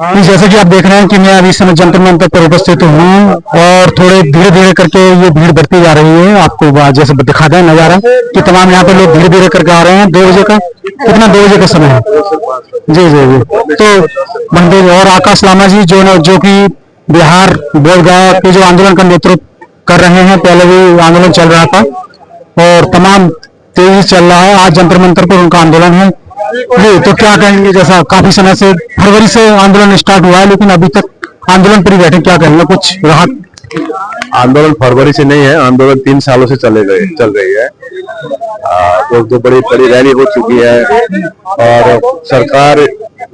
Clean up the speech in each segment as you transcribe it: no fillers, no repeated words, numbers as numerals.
जैसा कि आप देख रहे हैं कि मैं अभी इस समय जंतर मंतर पर उपस्थित हूँ और थोड़े धीरे धीरे करके ये भीड़ बढ़ती जा रही है। आपको जैसे दिखा दें नजारा कि तमाम यहाँ पे लोग धीरे धीरे करके आ रहे हैं। 2 बजे का कितना 2 बजे का समय है। जी जी जी। तो बंदे और आकाश लामा जी जो कि बिहार बोधगया के जो आंदोलन का नेतृत्व कर रहे हैं, पहले भी आंदोलन चल रहा था और तमाम तेजी चल रहा है। आज जंतर मंतर पर उनका आंदोलन है। जी, तो क्या कहेंगे, जैसा काफी समय से फरवरी से आंदोलन स्टार्ट हुआ है लेकिन अभी तक आंदोलन पर ही बैठे, क्या कहेंगे, कुछ राहत? आंदोलन फरवरी से नहीं है, आंदोलन 3 सालों से चल रही है। तो बड़ी बड़ी रैली हो चुकी है और सरकार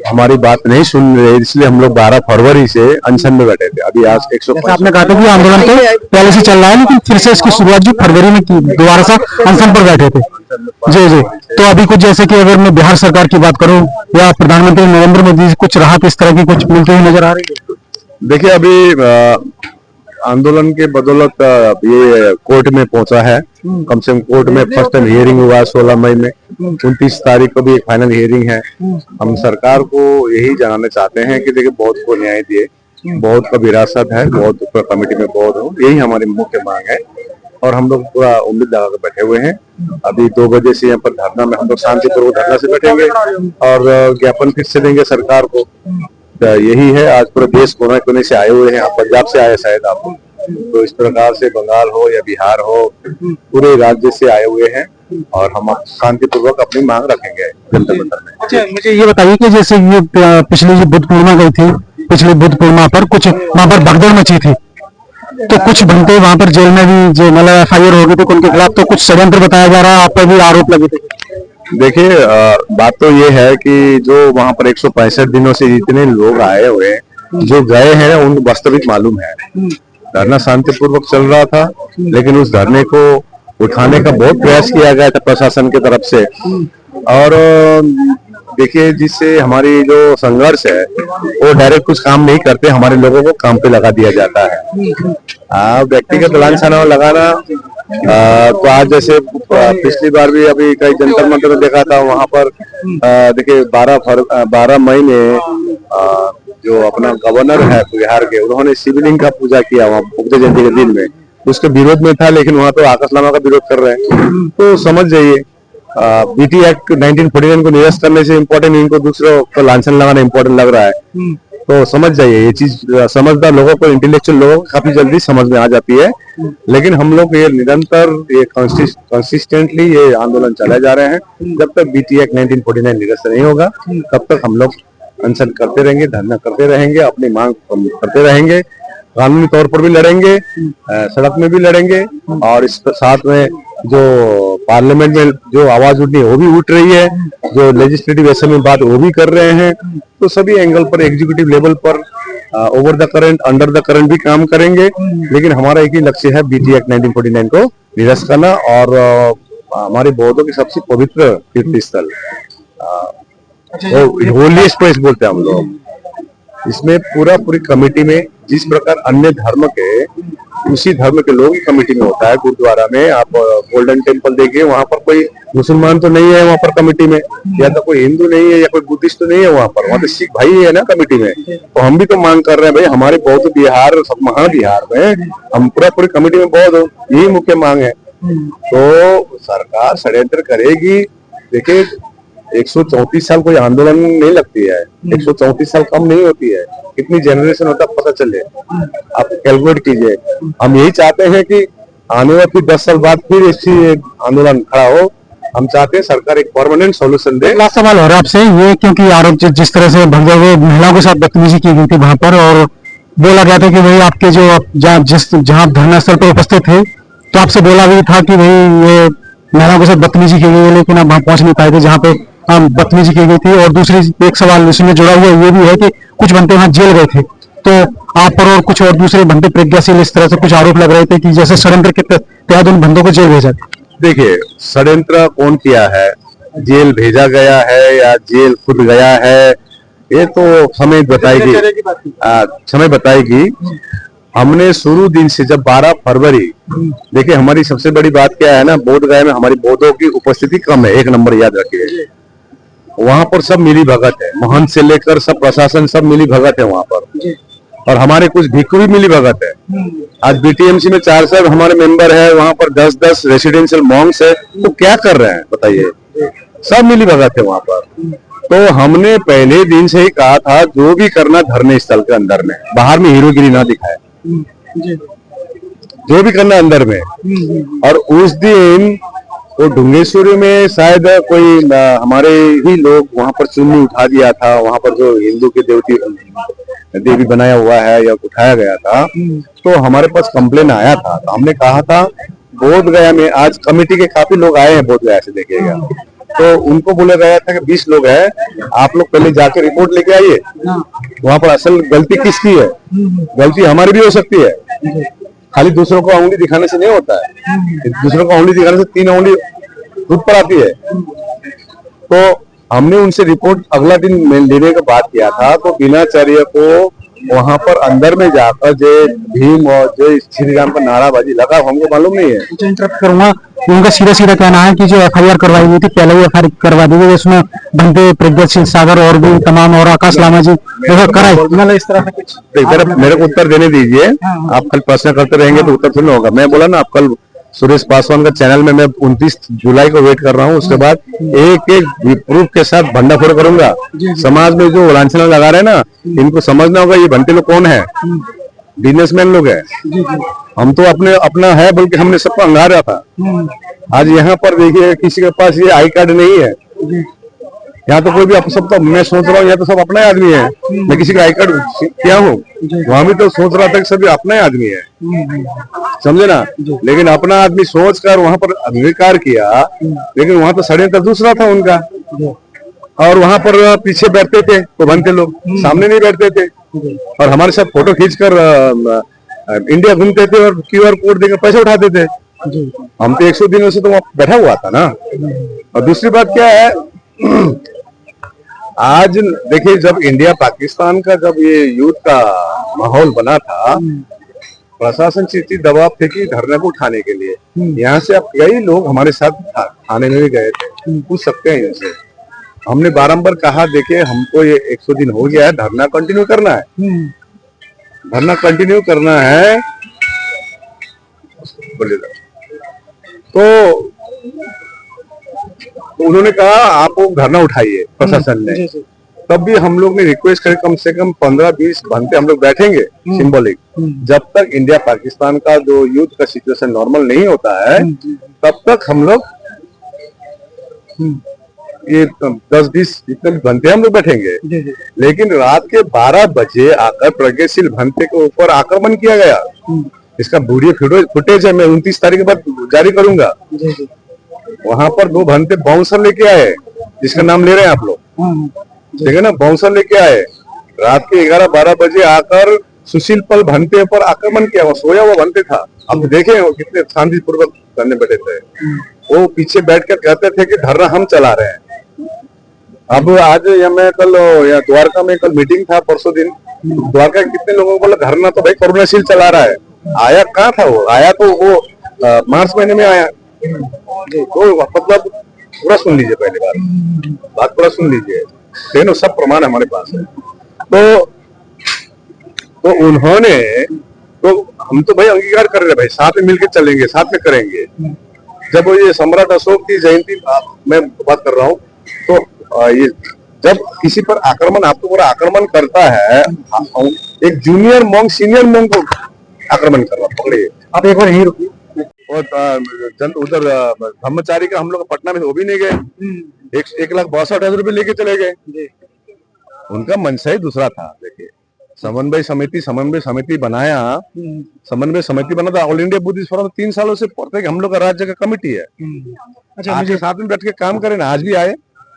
हमारी बात नहीं सुन रही, इसलिए हम लोग 12 फरवरी से अनशन में बैठे थे। अभी आज 105 आपने कहा था कि आंदोलन तो पहले से चल रहा है लेकिन फिर से इसकी शुरुआत जो फरवरी में की, दोबारा से अनशन पर बैठे थे। जी जी। तो अभी कुछ जैसे कि अगर मैं बिहार सरकार की बात करूं या प्रधानमंत्री नरेंद्र मोदी, कुछ राहत इस तरह की कुछ मिलती हुई नजर आ रही है? देखिए, अभी आंदोलन के बदौलत ये कोर्ट में पहुंचा है। कम से कम कोर्ट में फर्स्ट टाइम हियरिंग हुआ 16 मई में। 29 तारीख को भी एक फाइनल हियरिंग है। हम सरकार को यही जनाना चाहते हैं कि देखिए, बहुत को न्याय दिए, बहुत का विरासत है, बहुत कमेटी में बहुत हो, यही हमारी मुख्य मांग है और हम लोग पूरा उम्मीद लगा कर बैठे हुए हैं। अभी 2 बजे से यहाँ पर धरना में हम लोग शांतिपूर्वक धरना से बैठेंगे और ज्ञापन फिर से देंगे सरकार को। यही है, आज पूरे देश कोने कोने से आए हुए हैं। आप पंजाब से आए शायद आप, तो इस प्रकार से बंगाल हो या बिहार हो, पूरे राज्य से आए हुए हैं और हम शांतिपूर्वक अपनी मांग रखेंगे जंतर मंतर में। अच्छा, मुझे ये बताइए कि जैसे ये पिछली जो बुद्ध पूर्णिमा गई थी, पिछली बुद्ध पूर्णिमा पर कुछ वहाँ पर भगदड़ मची थी, तो कुछ बंदे वहाँ पर जेल में भी जो मतलब FIR हो गई थी उनके खिलाफ, तो कुछ षड्यंत्र बताया जा रहा है, आप पर भी आरोप लगे थे। देखिए, बात तो ये है कि जो वहाँ पर 165 दिनों से जितने लोग आए हुए हैं, जो गए हैं, उन वास्तविक मालूम है। धरना शांतिपूर्वक चल रहा था लेकिन उस धरने को उठाने का बहुत प्रयास किया गया था प्रशासन की तरफ से। और देखिए, जिससे हमारी जो संघर्ष है वो डायरेक्ट कुछ काम नहीं करते, हमारे लोगों को काम पे लगा दिया जाता है। व्यक्तिगत लांछना लगाना, तो आज जैसे पिछली बार भी अभी कई जंतर मंतर में देखा था, वहां पर देखिए 12 मई में जो अपना गवर्नर है बिहार के, उन्होंने शिवलिंग का पूजा किया वहाँ बुद्ध जयंती के दिन में। उसके विरोध में था लेकिन वहां तो आकाश लामा का विरोध कर रहे हैं। तो समझ जाइए, BT एक्ट 1949 को निरस्त करने से इम्पोर्टेंट इनको दूसरों को लांछन लगाना इम्पोर्टेंट लग रहा है। तो समझ जाइए, ये चीज समझदार लोगों को, इंटेलेक्चुअल लोगों को काफी जल्दी समझ में आ जाती है। लेकिन हम लोग ये निरंतर, ये कंसिस्टेंटली ये आंदोलन चले जा रहे हैं। जब तक BT एक्ट 1949 निरस्त नहीं होगा तब तक हम लोग अनशन करते रहेंगे, धरना करते रहेंगे, अपनी मांग करते रहेंगे, कानूनी तौर पर भी लड़ेंगे, सड़क में भी लड़ेंगे और इस साथ में जो पार्लियामेंट में जो आवाज उठनी है वो भी उठ रही है, जो लेजिस्लेटिव असेंबली में बात वो भी कर रहे हैं। तो सभी एंगल पर, एग्जीक्यूटिव लेवल पर over the current, under the current भी काम करेंगे। लेकिन हमारा एक ही लक्ष्य है, BT एक्ट 1949 को निरस्त करना और हमारे बौद्धों की सबसे पवित्र तीर्थ स्थल होलीएस्ट प्लेस बोलते हैं हम लोग, इसमें पूरी कमेटी में जिस प्रकार अन्य धर्म के, उसी धर्म के लोग कमेटी में होता है। गुरुद्वारा में आप गोल्डन टेम्पल देखिए, वहां पर कोई मुसलमान तो नहीं है वहां पर कमेटी में, या तो कोई हिंदू नहीं है या कोई बुद्धिस्ट तो नहीं है वहां पर तो सिख भाई है ना कमेटी में। तो हम भी तो मांग कर रहे हैं भाई, हमारे बौद्ध बिहार, महाबिहार में हम पूरी कमेटी में बौद्ध हो, यही मुख्य मांग है। तो सरकार षड्यंत्र करेगी। देखिए, 134 साल कोई आंदोलन नहीं लगती है, 134 साल कम नहीं होती है। कितनी जनरेशन होता है पता चले, आप कैलकुलेट कीजिए। हम यही चाहते हैं कि आने वाले 10 साल बाद फिर इसी आंदोलन खड़ा हो। हम चाहते हैं सरकार एक परमानेंट सॉल्यूशन दे। लास्ट सवाल हो रहा है आपसे ये, क्योंकि आरोप जिस तरह से भगदड़ महिलाओं के साथ बदतमीजी की गई थी वहां पर, और बोला गया था कि भाई आपके जो जहाँ धरना स्थल पर उपस्थित थे, तो आपसे बोला भी था कि भाई ये महिलाओं के साथ बदतमीजी की गई है, लेकिन आप वहां पहुंच नहीं पाए थे जहाँ पे बदतमीजी की गई थी। और दूसरी एक सवाल इसमें जुड़ा हुआ ये भी है कि कुछ बंदे वहां जेल गए थे, तो आप पर और कुछ और दूसरे बंदे प्रज्ञाशील इस तरह से कुछ आरोप लग रहे थे कि जैसे षड्यंत्र के तहत उन बंदों को जेल भेजा। देखिए, षड्यंत्र कौन किया है, जेल भेजा गया है या जेल खुद गया है, ये तो समय बताएगी। हमने शुरू दिन से, जब 12 फरवरी, देखिए हमारी सबसे बड़ी बात क्या है ना, बोधगया में हमारी बौद्धों की उपस्थिति कम है, 1 नंबर याद रखिए। वहाँ पर सब मिली भगत है, महंत से लेकर सब प्रशासन सब मिली भगत है वहाँ पर। और हमारे कुछ भिक्खु भी मिली भगत है। आज बीटीएमसी में 400 हमारे मेंबर है, वहाँ पर 10-10 रेसिडेंशियल मॉन्क्स है, तो क्या कर रहे हैं बताइए? सब मिली भगत है वहाँ पर। तो हमने पहले दिन से ही कहा था जो भी करना धरने स्थल के अंदर में, बाहर में हीरोगिरी ना दिखाए, जो भी करना अंदर में। और उस दिन वो ढुंगेश्वरी में शायद कोई हमारे ही लोग वहां पर चुन्नी उठा दिया था, वहां पर जो हिंदू के देवी बनाया हुआ है या उठाया गया था, तो हमारे पास कंप्लेन आया था। तो हमने कहा था बोध गया में आज कमेटी के काफी लोग आए हैं बोध गया से, देखिएगा, तो उनको बोला गया था कि 20 लोग हैं, आप लोग पहले जाके रिपोर्ट लेके आइए वहां पर असल गलती किसकी है। गलती हमारी भी हो सकती है, खाली दूसरों को उंगली दिखाने से नहीं होता है। दूसरों को उंगली दिखाने से 3 उंगली खुद पर आती है। तो हमने उनसे रिपोर्ट अगला दिन लेने का बात किया था, तो बिनाचार्य को वहां पर अंदर में जाकर जय भीम और जय श्री राम का नाराबाजी लगा, हमको मालूम नहीं है। इंटरप्ट करूंगा, उनका सीधा सीधा कहना है कि जो एफआईआर करवाई गई थी पहले ही एफआईआर करवा दी गई, उसमें बंदे प्रज्ञा सिंह सागर और भी तमाम और आकाश लामा जी कराई, मतलब इस तरह से कुछ। मेरे को उत्तर देने दीजिए, आप कल प्रश्न करते रहेंगे तो उत्तर थोड़ी होगा। मैं बोला ना, आप कल सुरेश पासवान का चैनल में मैं 29 जुलाई को वेट कर रहा हूँ, उसके बाद एक एक प्रूफ के साथ भंडाफोड़ करूंगा। समाज में जो लांछना लगा रहे हैं ना, इनको समझना होगा ये भंटे लोग कौन है, बिजनेसमैन लोग है। हम तो अपना है, बल्कि हमने सबको अंगारा था। आज यहाँ पर देखिए किसी के पास ये आई कार्ड नहीं है, यहाँ तो कोई भी सब, तो मैं सोच रहा हूँ यहाँ तो सब अपना ही आदमी है, मैं किसी का आई कार्ड क्या हूँ, वहां भी तो सोच रहा था कि सभी अपना ही आदमी है, समझे ना। लेकिन अपना आदमी सोच कर वहां पर अंगीकार किया, लेकिन वहां तो षड्यंत्र दूसरा था उनका। और वहां पर पीछे बैठते थे तो बनते लोग, सामने नहीं बैठते थे, और हमारे साथ फोटो खींचकर इंडिया घूमते थे और QR कोड देकर पैसे उठाते थे। हम तो 100 दिनों से तो वहां बैठा हुआ था ना। और दूसरी बात क्या है, आज देखिए, जब इंडिया पाकिस्तान का जब ये युद्ध का माहौल बना था, प्रशासन से दबाव थे कि धरने को उठाने के लिए। यहाँ से अब कई लोग हमारे साथ थाने में भी गए थे, पूछ सकते हैं इनसे। हमने बारंबार कहा देखिए हमको ये 100 दिन हो गया है, धरना कंटिन्यू करना है, धरना कंटिन्यू करना है। तो उन्होंने कहा आप वो धरना उठाइए, प्रशासन ने। तब भी हम लोग ने रिक्वेस्ट करी कम से कम 15-20 घंटे हम लोग बैठेंगे सिंबॉलिक, जब तक इंडिया पाकिस्तान का जो युद्ध का सिचुएशन नॉर्मल नहीं होता है तब तक हम लोग ये 10-20 जितने भी भंते हम लोग बैठेंगे। लेकिन रात के 12 बजे आकर प्रज्ञाशील भंते के ऊपर आक्रमण किया गया। इसका वीडियो फुटेज है, मैं 29 तारीख के बाद जारी करूंगा। वहां पर 2 भंते बाउंसर लेके आए, जिसका नाम ले रहे हैं आप लोग, ठीक है ना, बाउंसर लेके आए, रात के 11-12 बजे आकर सुशील पल भंते पर आक्रमण किया। वो सोया हुआ भंते था, अब देखे वो कितने शांतिपूर्वक करने बैठे थे। वो पीछे बैठकर कहते थे कि धरना हम चला रहे हैं। अब आज या मैं कल या द्वारका में कल मीटिंग था परसों दिन, द्वारका के कितने लोगों को बोला धरना तो भाई करुणाशील चला रहा है। आया कहाँ था वो, आया तो वो मार्च महीने में आया। तो मतलब पूरा सुन लीजिए, पहली बात पूरा सुन लीजिए, लेकिन सब प्रमाण हमारे पास है। तो उन्होंने, तो हम तो भाई अंगीकार कर रहे हैं, भाई साथ में मिलकर चलेंगे, साथ में करेंगे। जब ये सम्राट अशोक की जयंती मैं बात कर रहा हूँ, तो ये जब किसी पर आक्रमण, आपको पूरा आक्रमण करता है, एक जूनियर मॉन्क सीनियर मॉन्क को आक्रमण कर रहा, पकड़िए आप एक बार यहीं रुकिए। और उधर ब्रह्मचारी का हम लोग पटना में वो भी नहीं गए, 1,62,000 रुपए लेके चले गए। उनका मनसा ही दूसरा था। देखिए समन्वय समिति बनाया, समन्वय समिति बना था। ऑल इंडिया बुद्धिस्ट फोरम 3 सालों से प्रत्येक हम लोग का राज्य का कमेटी है। अच्छा, आपके साथ में बैठ के काम करें ना, आज भी आए,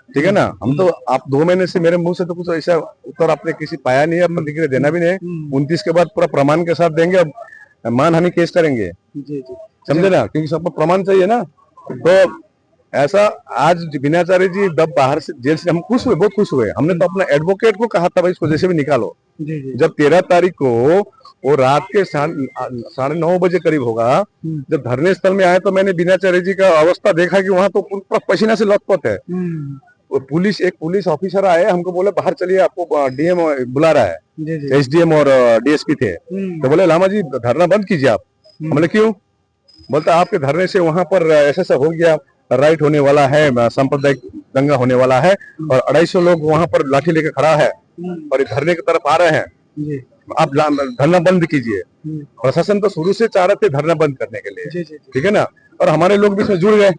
ठीक है ना। हम तो आप 2 महीने से मेरे मुंह से तो कुछ ऐसा उत्तर आपने किसी पाया नहीं है, प्रतिक्रिया देना भी नहीं। 29 के बाद पूरा प्रमाण के साथ देंगे, अब मानहानि केस करेंगे, समझे ना, क्योंकि सबको प्रमाण चाहिए ना। तो ऐसा आज बिनाचार्य जी जब बाहर से जेल से, हम खुश हुए, बहुत खुश हुए। हमने तो अपना एडवोकेट को कहा था भाई इसको जैसे भी निकालो। जब 13 तारीख को वो रात के 9:30 बजे करीब होगा, जब धरने स्थल में आए तो मैंने बिनाचार्य जी का अवस्था देखा कि वहां तो पूरा पसीना से लथपथ है। पुलिस एक पुलिस ऑफिसर आए, हमको बोले बाहर चलिए, आपको डीएम बुला रहा है। जी जी एसडीएम और डीएसपी थे, तो बोले लामा जी धरना बंद कीजिए आप। बोले क्यों? बोलता आपके धरने से वहां पर ऐसा हो गया, राइट होने वाला है, सांप्रदायिक दंगा होने वाला है, और 250 लोग वहां पर लाठी लेके खड़ा है और धरने की तरफ आ रहे हैं, जी आप धरना बंद कीजिए। प्रशासन तो शुरू से चाह रहे थे धरना बंद करने के लिए, जी जी ठीक है ना, और हमारे लोग भी इसमें जुड़ गए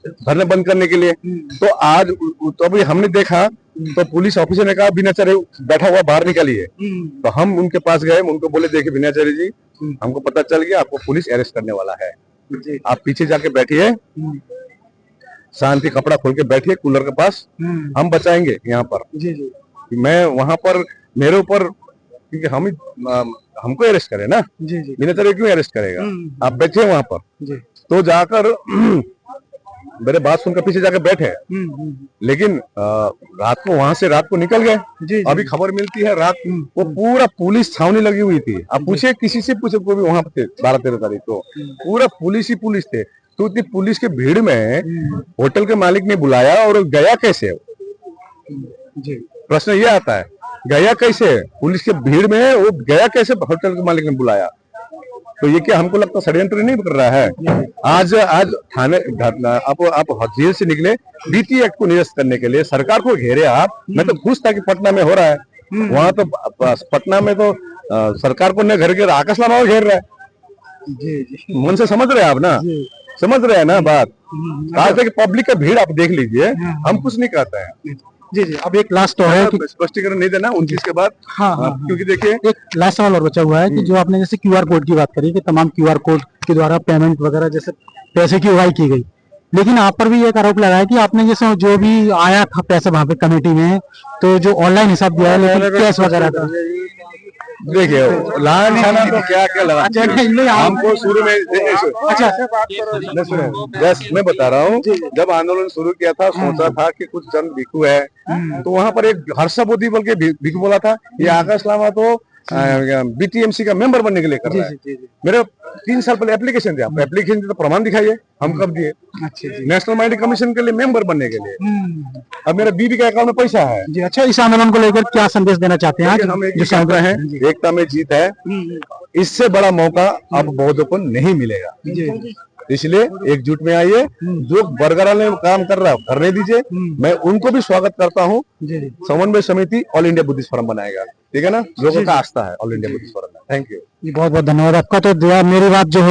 धरना बंद करने के लिए। तो आज तो अभी हमने देखा तो पुलिस ऑफिसर ने कहा बिनाचारी बैठा हुआ बाहर निकालिए, तो हम उनके पास गए, उनको बोले देखिए बिनाचारी जी, हमको पता चल गया आपको पुलिस अरेस्ट करने वाला है, आप पीछे जाके बैठिए, शांति, कपड़ा खोल के बैठिए कूलर के पास, हम बचाएंगे यहाँ पर। जी जी मैं वहां पर मेरे ऊपर, क्योंकि हमको अरेस्ट करे ना, जी जी बिनाचारी क्यों अरेस्ट करेगा, आप बैठिए वहां पर। जी तो जाकर मेरे बात सुनकर पीछे जाकर बैठे, लेकिन रात को वहां से रात को निकल गए। जी अभी खबर मिलती है रात वो पूरा पुलिस छावनी लगी हुई थी, आप पूछे किसी से पूछे, कोई भी वहां थे 12-13 तारीख को पूरा पुलिस ही पुलिस थे। तो इतनी पुलिस के भीड़ में होटल के मालिक ने बुलाया और गया कैसे? जी प्रश्न ये आता है, गया कैसे? पुलिस के भीड़ में वो गया कैसे? होटल के मालिक ने बुलाया। तो ये क्या हमको लगता षड्यंत्र नहीं कर रहा है? आज थाने आप जेल से निकले बीटी एक्ट को निरस्त करने के लिए, सरकार को घेरे आप। मैं तो खुश था कि पटना में हो रहा है, वहां तो पटना में तो सरकार को न घर के आकाश लामा घेर रहा है। जी जी मन से समझ रहे हैं आप ना, समझ रहे हैं ना बात। आज तक पब्लिक का भीड़ आप देख लीजिए, हम कुछ नहीं कहते हैं। जी जी अब एक लास्ट तो है कि स्पष्टीकरण नहीं देना 29 के बाद। हाँ, क्योंकि देखिए एक लास्ट सवाल और बचा हुआ है कि जो आपने जैसे क्यूआर कोड की बात करी कि तमाम क्यूआर कोड के द्वारा पेमेंट वगैरह जैसे पैसे की उगाही की गई, लेकिन आप पर भी एक आरोप लगा है कि आपने जैसे जो भी आया था पैसा वहां पे कमेटी में, तो जो ऑनलाइन हिसाब दिया है लेकिन कैश वगैरह था। देखिए लाल छाना तो क्या क्या लगा, हमको शुरू में अच्छा जस्ट मैं बता रहा हूँ, जब आंदोलन शुरू किया था सोचा था कि कुछ चंद भिक्षु है, तो वहां पर एक हर्षा बोधी बोल के भिक्षु बोला था, ये आकाश लामा तो बीटीएमसी का मेंबर बनने के लिए कर रहा है। मेरे 3 साल पहले एप्लीकेशन दिया, एप्लीकेशन तो प्रमाण दिखाइए, हम कब दिए? नेशनल माइनॉरिटी कमीशन के लिए मेंबर बनने के लिए। अब मेरे बीबी के अकाउंट में पैसा है जी। अच्छा, इस आंदोलन को लेकर क्या संदेश देना चाहते हैं? हम एक जो रहे हैं, एकता में जीत है, इससे बड़ा मौका अब बौद्धों को नहीं मिलेगा। इसलिए एकजुट में आइए, जो बरकरार में काम कर रहा है करने दीजिए, मैं उनको भी स्वागत करता हूँ। समन्वय समिति ऑल इंडिया बुद्धिस्ट फोरम बनाएगा, ठीक है ना, लोगों का आस्था है ऑल इंडिया बुद्धिस्ट फोरम में। थैंक यू, बहुत बहुत धन्यवाद आपका। तो मेरी बात जो है